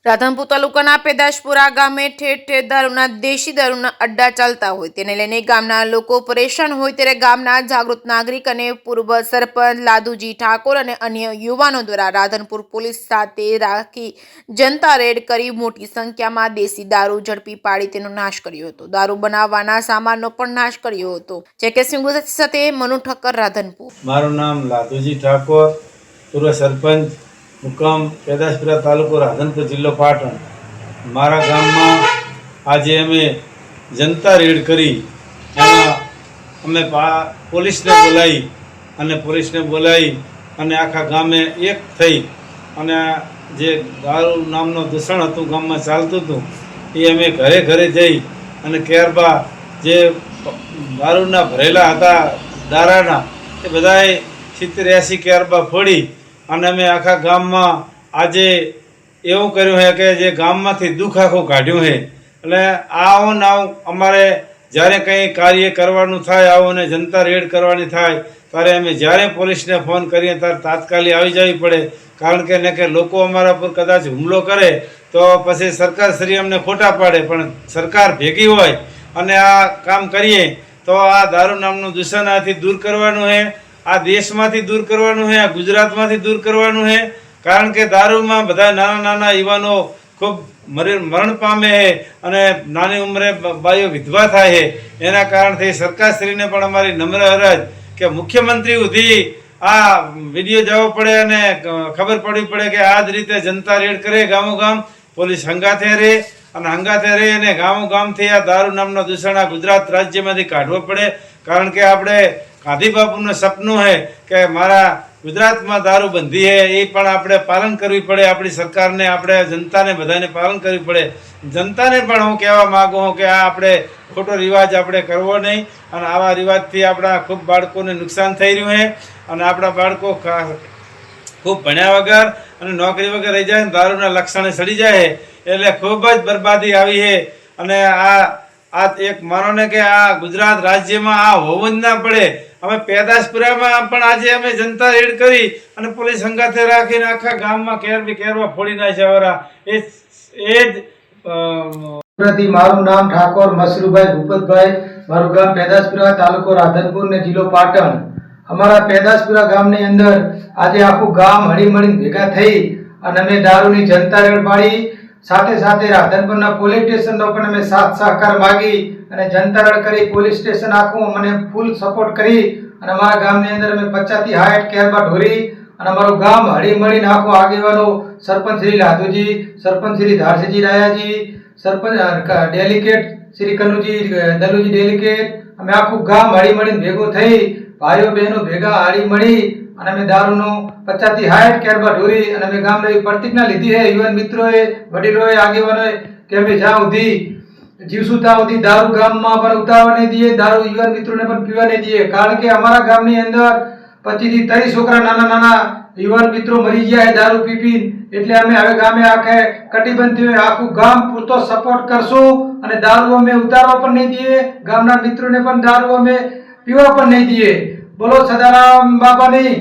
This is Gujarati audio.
રાધનપુર તાલુકાના પેદાશપુરા ગામે ઠેર ઠેર દારૂના દેશી દારૂના અડ્ડા ચાલતા હોય તેને લઈને ગામના લોકો પરેશાન હોય ત્યારે ગામના જાગૃત નાગરિક અને પૂર્વ સરપંચ લાદુજી ઠાકોર અને અન્ય યુવાનો દ્વારા રાધનપુર પોલીસ સાથે રાખી જનતા રેડ કરી મોટી સંખ્યામાં દેશી દારૂ ઝડપી પાડી તેનો નાશ કર્યો હતો। દારૂ બનાવવાના સામાનનો પણ નાશ કર્યો હતો। જેકે ગુજરાત સાથે મનુ ઠક્કર, રાધનપુર। મારું નામ લાદુજી ઠાકોર, પૂર્વ સરપંચ, મુકામ પેદાશપુરા તાલુકો, રાધનપુર જિલ્લો પાટણ। મારા ગામમાં આજે અમે જનતા રેડ કરી એમાં અમે પોલીસને બોલાવી અને આખા ગામે એક થઈ અને જે દારૂ નામનો દૂષણ હતું ગામમાં ચાલતું હતું એ અમે ઘરે ઘરે જઈ અને કેરબા જે દારૂના ભરેલા હતા દારાના એ બધાએ 70-80 કેરબા ફોડી અને અમે આખા ગામમાં આજે એવું કર્યું છે કે જે ગામમાંથી દુઃખ આખું કાઢ્યું છે। એટલે આવો ને આવું અમારે જ્યારે કંઈ કાર્ય કરવાનું થાય, આવો ને જનતા રેડ કરવાની થાય ત્યારે અમે જ્યારે પોલીસને ફોન કરીએ ત્યારે તાત્કાલિક આવી જવી પડે। કારણ કે ને કે લોકો અમારા પર કદાચ હુમલો કરે તો પછી સરકારશ્રી અમને ખોટા પાડે, પણ સરકાર ભેગી હોય અને આ કામ કરીએ તો આ દારૂ નામનું દૂષણ આથી દૂર કરવાનું છે, આ દેશમાંથી દૂર કરવાનું છે, આ ગુજરાતમાંથી દૂર કરવાનું છે। કારણ કે દારૂમાં બધા નાના નાના યુવાનો ખૂબ મરણ પામે છે અને નાની ઉંમરે બાઈઓ વિધવા થાય છે। એના કારણથી સરકારશ્રીને પણ અમારી નમ્ર અરજ કે મુખ્યમંત્રી સુધી આ વિડીયો જવો પડે અને ખબર પડવી પડે કે આ જ રીતે જનતા રેડ કરે, ગામો ગામ પોલીસ હંગાથે રહે અને ગામો ગામથી આ દારૂ નામનો દૂષણ આ ગુજરાત રાજ્યમાંથી કાઢવો પડે। કારણ કે આપણે ગાંધી બાપુનું સપનું છે કે મારા ગુજરાતમાં દારૂ બંધી છે, એ પણ આપણે પાલન કરવી પડે। આપણી સરકારને, આપણે જનતાને બધાને પાલન કરવી પડે। જનતાને પણ હું કહેવા માગું છું કે આ આપણે ખોટો રિવાજ આપણે કરવો નહીં અને આવા રિવાજથી આપણા ખૂબ બાળકોને નુકસાન થઈ રહ્યું છે અને આપણા બાળકો ખૂબ ભણ્યા વગર અને નોકરી વગર રહી જાય, દારૂના લક્ષણે સડી જાય એટલે ખૂબ જ બરબાદી આવી છે। અને આ એક માનો ને કે આ ગુજરાત રાજ્યમાં આ હોવું જ ના પડે। અમે પેદાશપુરામાં પણ આજે અમે જનતા રેડ કરી અને પોલીસ સંગાથે રાખીને આખા ગામમાં કેરવા ફોડી નાખ્યા। મારું નામ ઠાકોર મસરૂભાઈ ભૂપતભાઈ, મારું ગામ પેદાશપુરા, તાલુકો રાધનપુર ને જિલ્લો પાટણ। અમારા પેદાશપુરા ગામની અંદર આજે આખું ગામ હળીમળીને ભેગા થઈ અને અમે દારૂની જનતા રેડ પાડી। સાથે સાથે રાધનપુરના પોલીસ સ્ટેશનનો પણ અમે સાથ સહકાર માગી અને જનતા રેડ કરી। પોલીસ સ્ટેશન આખું મને ફૂલ સપોર્ટ કરી અને અમારા ગામની અંદર અમે 50 થી 60 કેરબા ઢોરી અને અમારું ગામ હળીમળીને આખું આગેવાનો સરપંચ શ્રી લાધુજી, સરપંચ શ્રી ધારસીજી રાયાજી, સરપંચ ડેલિકેટ શ્રી કનુજી દલુજી ડેલિકેટ, અમે આખું ગામ હળીમળીને ભેગું થઈ ભાઈઓ બહેનો ભેગા હળીમળી અને અમે દારૂનો 50 થી 60 કેરબા ઢોરી અને અમે ગામની પ્રતિજ્ઞા લીધી છે યુવાન મિત્રોએ, વડીલોએ, આગેવાનોએ કે અમે જ્યાં સુધી જીવશું ત્યાં સુધી દારૂ ગામમાં પણ ઉતારવા નહીં દઈએ, દારૂ યુવાન મિત્રોને પણ પીવા નહીં દઈએ। કારણ કે અમારા ગામની અંદર 25 થી 30 છોકરા નાના નાના યુવાન મિત્રો મરી ગયા છે દારૂ પી એટલે અમે હવે ગામે આખે કટિબંધ થયું, આખું ગામ પૂરતો સપોર્ટ કરશું અને દારૂ અમે ઉતારવા પણ નહીં દઈએ, ગામના મિત્રોને પણ દારૂ અમે પીવા પણ નહીં દઈએ। બોલો સદારામ બાપાની।